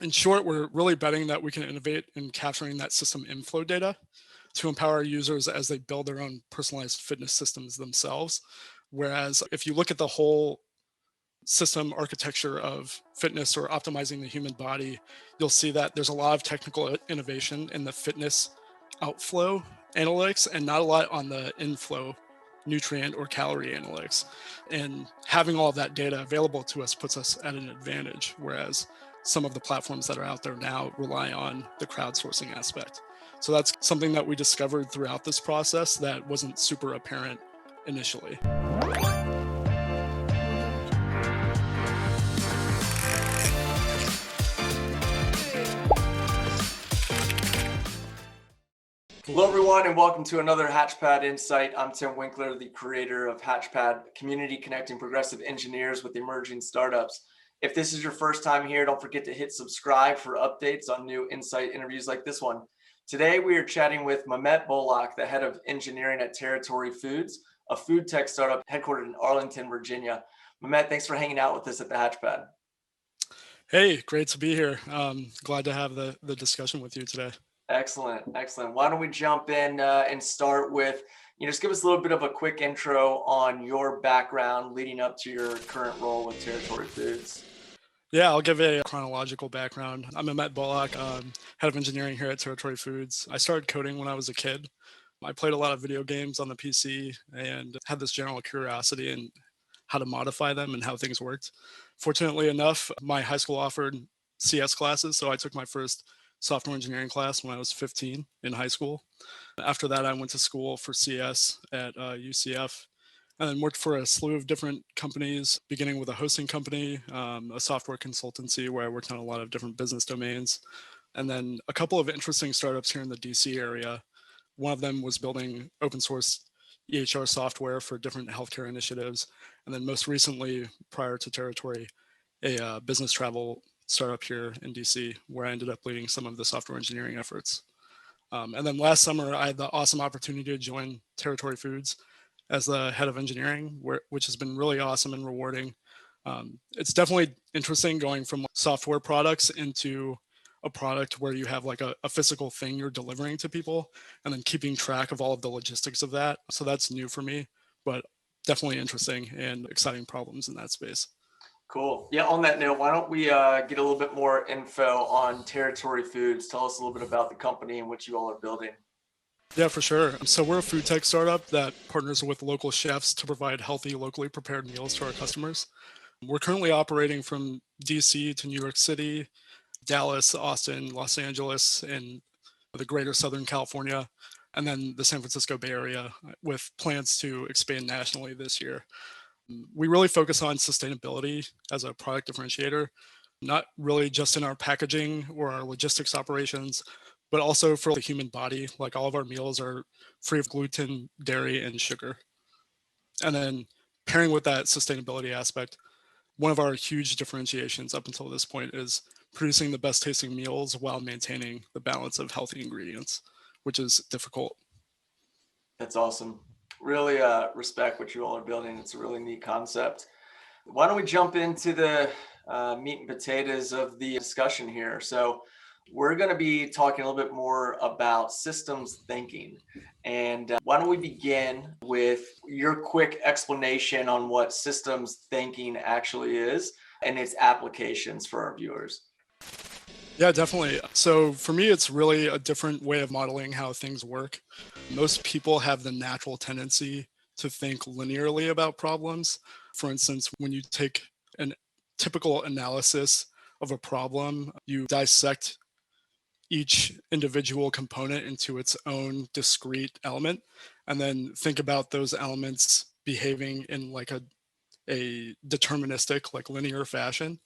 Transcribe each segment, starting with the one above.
In short, we're really betting that we can innovate in capturing that system inflow data to empower users as they build their own personalized fitness systems themselves. Whereas if you look at the whole system architecture of fitness or optimizing the human body, you'll see that there's a lot of technical innovation in the fitness outflow analytics and not a lot on the inflow nutrient or calorie analytics. And having all of that data available to us puts us at an advantage, whereas some of the platforms that are out there now rely on the crowdsourcing aspect. So that's something that we discovered throughout this process that wasn't super apparent initially. Hello, everyone, and welcome to another Hatchpad Insight. I'm Tim Winkler, the creator of Hatchpad, community connecting progressive engineers with emerging startups. If this is your first time here, don't forget to hit subscribe for updates on new Insight interviews like this one. Today, we are chatting with Mehmet Bolak, the head of engineering at Territory Foods, a food tech startup headquartered in Arlington, Virginia. Mehmet, thanks for hanging out with us at the Hatchpad. Hey, great to be here. Glad to have the discussion with you today. Excellent. Why don't we jump in and start with, just give us a little bit of a quick intro on your background leading up to your current role with Territory Foods. Yeah, I'll give a chronological background. I'm Mehmet Bolak, head of engineering here at Territory Foods. I started coding when I was a kid. I played a lot of video games on the PC and had this general curiosity in how to modify them and how things worked. Fortunately enough, my high school offered CS classes, so I took my first software engineering class when I was 15 in high school. After that, I went to school for CS at UCF and then worked for a slew of different companies, beginning with a hosting company, a software consultancy where I worked on a lot of different business domains, and then a couple of interesting startups here in the DC area. One of them was building open source EHR software for different healthcare initiatives. And then most recently, prior to Territory, a business travel startup here in DC, where I ended up leading some of the software engineering efforts. And then last summer, I had the awesome opportunity to join Territory Foods as the head of engineering, which has been really awesome and rewarding. It's definitely interesting going from software products into a product where you have like a physical thing you're delivering to people and then keeping track of all of the logistics of that. So that's new for me, but definitely interesting and exciting problems in that space. Cool. Yeah, on that note, why don't we get a little bit more info on Territory Foods? Tell us a little bit about the company and what you all are building. Yeah, for sure. So we're a food tech startup that partners with local chefs to provide healthy, locally prepared meals to our customers. We're currently operating from DC to New York City, Dallas, Austin, Los Angeles, and the greater Southern California, and then the San Francisco Bay Area, with plans to expand nationally this year. We really focus on sustainability as a product differentiator, not really just in our packaging or our logistics operations, but also for the human body. Like all of our meals are free of gluten, dairy, and sugar. And then pairing with that sustainability aspect, one of our huge differentiations up until this point is producing the best tasting meals while maintaining the balance of healthy ingredients, which is difficult. That's awesome. Really respect what you all are building. It's a really neat concept. Why don't we jump into the meat and potatoes of the discussion here? So we're going to be talking a little bit more about systems thinking. And why don't we begin with your quick explanation on what systems thinking actually is and its applications for our viewers? Yeah, definitely. So for me, it's really a different way of modeling how things work. Most people have the natural tendency to think linearly about problems. For instance, when you take a typical analysis of a problem, you dissect each individual component into its own discrete element, and then think about those elements behaving in like a deterministic, like linear fashion,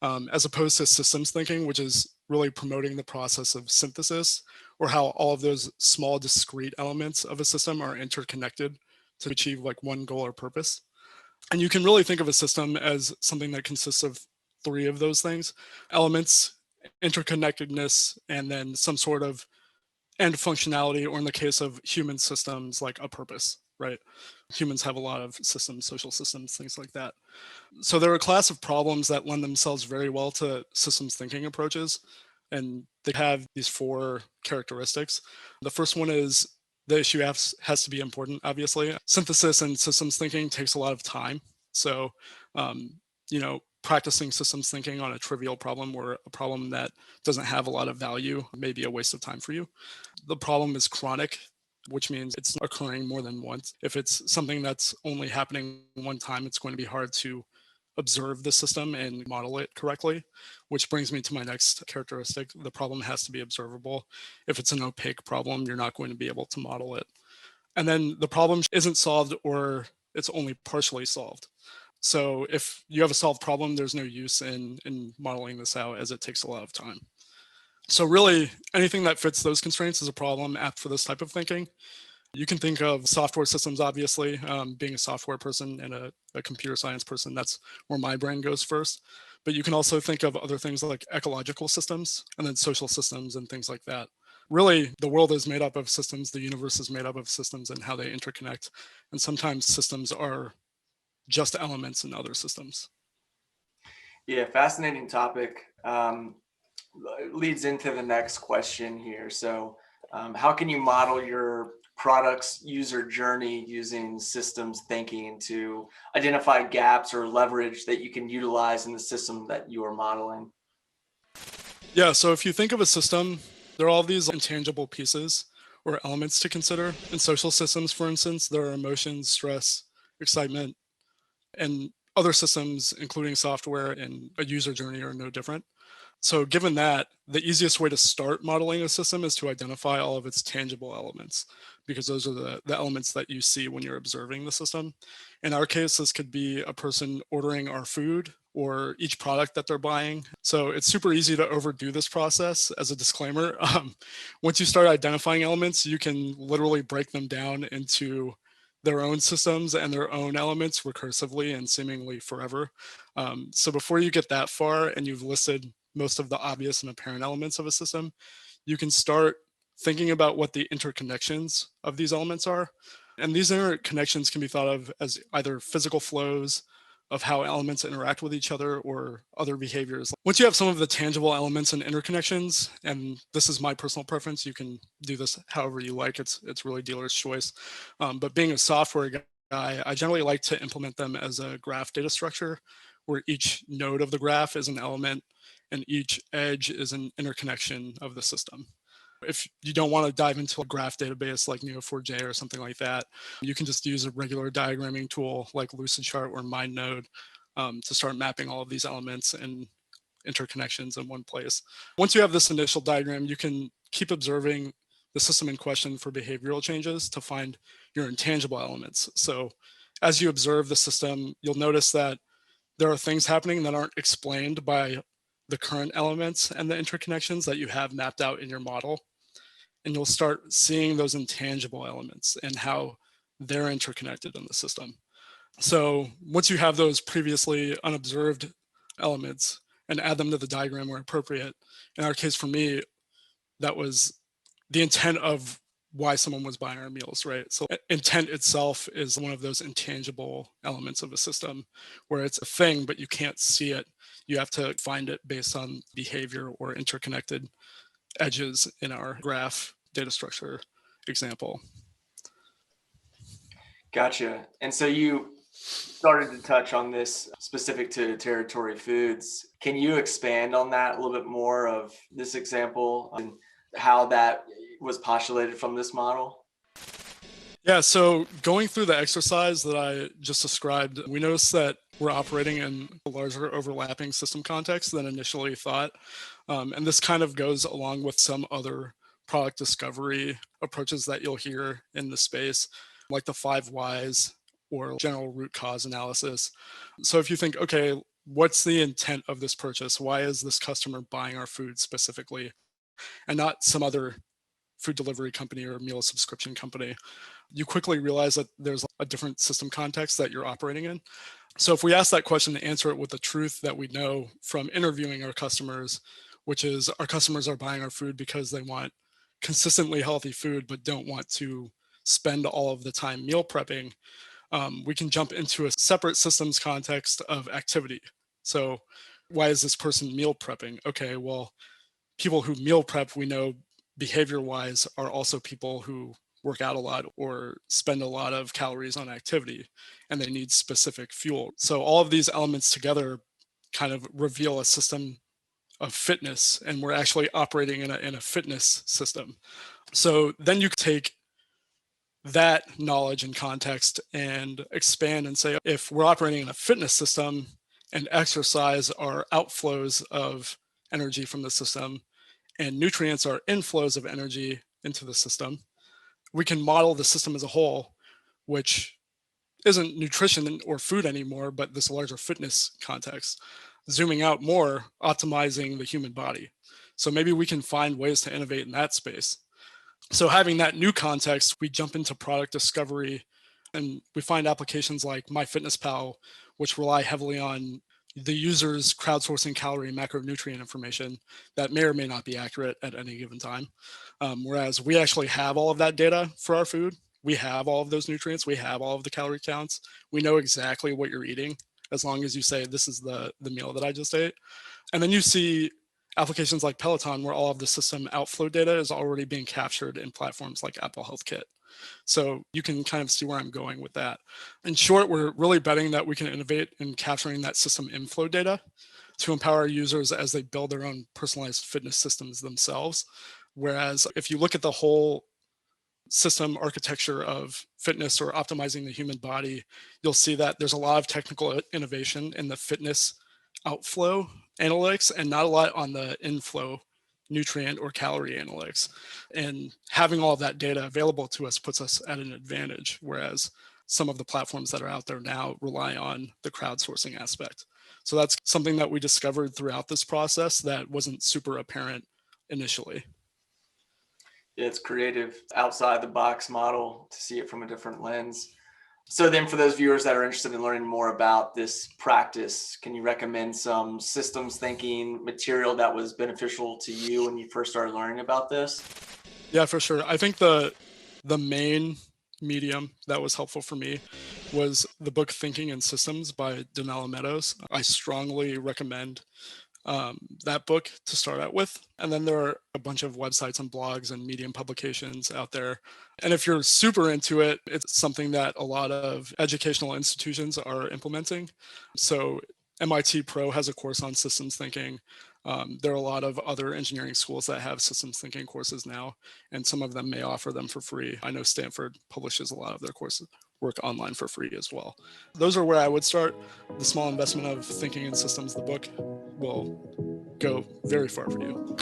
as opposed to systems thinking, which is really promoting the process of synthesis, or how all of those small discrete elements of a system are interconnected to achieve like one goal or purpose. And you can really think of a system as something that consists of three of those things: elements, interconnectedness, and then some sort of end functionality, or in the case of human systems, like a purpose. right? Humans have a lot of systems, social systems, things like that. So there are a class of problems that lend themselves very well to systems thinking approaches. And they have these four characteristics. The first one is the issue has to be important, obviously. Synthesis and systems thinking takes a lot of time. So, practicing systems thinking on a trivial problem or a problem that doesn't have a lot of value may be a waste of time for you. The problem is chronic, which means it's occurring more than once. If it's something that's only happening one time, it's going to be hard to observe the system and model it correctly, which brings me to my next characteristic. The problem has to be observable. If it's an opaque problem, you're not going to be able to model it. And then the problem isn't solved or it's only partially solved. So if you have a solved problem, there's no use in modeling this out as it takes a lot of time. So really, anything that fits those constraints is a problem apt for this type of thinking. You can think of software systems, obviously, being a software person and a computer science person, that's where my brain goes first. But you can also think of other things like ecological systems and then social systems and things like that. Really, the world is made up of systems, the universe is made up of systems and how they interconnect. And sometimes systems are just elements in other systems. Yeah, fascinating topic. Leads into the next question here. So, how can you model your product's user journey using systems thinking to identify gaps or leverage that you can utilize in the system that you are modeling? Yeah, so if you think of a system, there are all these intangible pieces or elements to consider. In social systems, for instance, there are emotions, stress, excitement, and other systems, including software and a user journey, are no different. So given that, the easiest way to start modeling a system is to identify all of its tangible elements, because those are the elements that you see when you're observing the system. In our case, this could be a person ordering our food or each product that they're buying. So it's super easy to overdo this process. As a disclaimer, once you start identifying elements, you can literally break them down into their own systems and their own elements recursively and seemingly forever. So before you get that far and you've listed most of the obvious and apparent elements of a system, you can start thinking about what the interconnections of these elements are. And these interconnections can be thought of as either physical flows of how elements interact with each other or other behaviors. Once you have some of the tangible elements and interconnections, and this is my personal preference, you can do this however you like, it's really dealer's choice. But being a software guy, I generally like to implement them as a graph data structure where each node of the graph is an element and each edge is an interconnection of the system. If you don't want to dive into a graph database like Neo4j or something like that, you can just use a regular diagramming tool like Lucidchart or MindNode to start mapping all of these elements and interconnections in one place. Once you have this initial diagram, you can keep observing the system in question for behavioral changes to find your intangible elements. So as you observe the system, you'll notice that there are things happening that aren't explained by the current elements and the interconnections that you have mapped out in your model. And you'll start seeing those intangible elements and how they're interconnected in the system. So once you have those previously unobserved elements and add them to the diagram where appropriate, in our case for me, that was the intent of why someone was buying our meals, right? So intent itself is one of those intangible elements of a system where it's a thing, but you can't see it. You have to find it based on behavior or interconnected edges in our graph data structure example. Gotcha. And so you started to touch on this specific to territory foods. Can you expand on that a little bit more of this example and how that was postulated from this model? Yeah, so going through the exercise that I just described, we noticed that we're operating in a larger overlapping system context than initially thought. And this kind of goes along with some other product discovery approaches that you'll hear in the space, like the 5 whys or general root cause analysis. So if you think, okay, what's the intent of this purchase? Why is this customer buying our food specifically and not some other food delivery company or meal subscription company? You quickly realize that there's a different system context that you're operating in. So if we ask that question and answer it with the truth that we know from interviewing our customers, which is our customers are buying our food because they want consistently healthy food, but don't want to spend all of the time meal prepping, we can jump into a separate systems context of activity. So why is this person meal prepping? Okay, well, people who meal prep, we know behavior wise, are also people who work out a lot or spend a lot of calories on activity, and they need specific fuel. So all of these elements together kind of reveal a system of fitness, and we're actually operating in a fitness system. So then you take that knowledge and context and expand and say, if we're operating in a fitness system and exercise are outflows of energy from the system and nutrients are inflows of energy into the system, we can model the system as a whole, which isn't nutrition or food anymore, but this larger fitness context. Zooming out more, optimizing the human body. So maybe we can find ways to innovate in that space. So having that new context, we jump into product discovery and we find applications like MyFitnessPal, which rely heavily on the user's crowdsourcing calorie and macronutrient information that may or may not be accurate at any given time. Whereas we actually have all of that data for our food. We have all of those nutrients. We have all of the calorie counts. We know exactly what you're eating as long as you say, this is the meal that I just ate. And then you see applications like Peloton where all of the system outflow data is already being captured in platforms like Apple Health Kit. So you can kind of see where I'm going with that. In short, we're really betting that we can innovate in capturing that system inflow data to empower users as they build their own personalized fitness systems themselves. Whereas if you look at the whole system architecture of fitness or optimizing the human body, you'll see that there's a lot of technical innovation in the fitness outflow analytics and not a lot on the inflow nutrient or calorie analytics. And having all of that data available to us puts us at an advantage, whereas some of the platforms that are out there now rely on the crowdsourcing aspect. So that's something that we discovered throughout this process that wasn't super apparent initially. It's creative, outside the box model to see it from a different lens. So then for those viewers that are interested in learning more about this practice, can you recommend some systems thinking material that was beneficial to you when you first started learning about this? Yeah, for sure. I think the main medium that was helpful for me was the book Thinking in Systems by Donella Meadows. I strongly recommend that book to start out with. And then there are a bunch of websites and blogs and Medium publications out there. And if you're super into it, it's something that a lot of educational institutions are implementing. So MIT Pro has a course on systems thinking. There are a lot of other engineering schools that have systems thinking courses now, and some of them may offer them for free. I know Stanford publishes a lot of their courses work online for free as well. Those are where I would start. The small investment of Thinking in Systems, the book, will go very far for you.